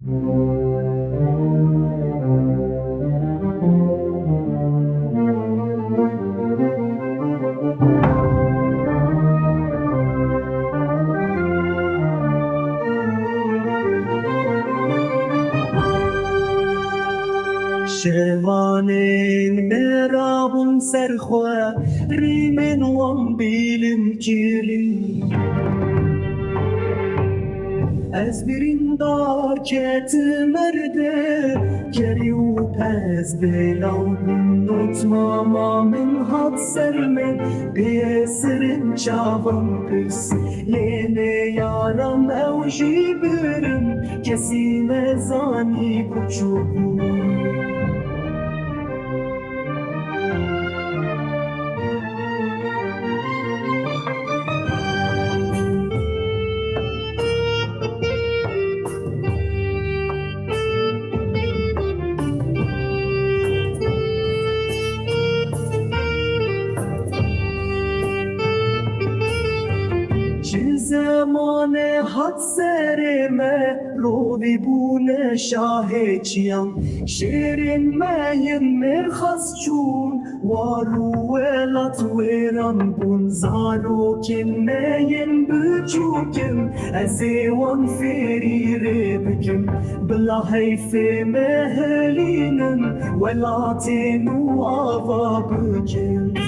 شوانین مرابون سرخوا ریمن وان بیلم جیلی از برین دار کت مرده کری و پس دلم نوتما ما من هات سر من بیسرن چاوم پس لینه یارم اوجی برم کسی نزانی بچوبو زمان حد سر ما روی بونه شاهدیم شیرین ماین مرخص چون وارو ولات ویران بون زارو کن ماین بچوکم از ایوان فری ربکم بلا حیف مهلینم ولاتین و آوا بکم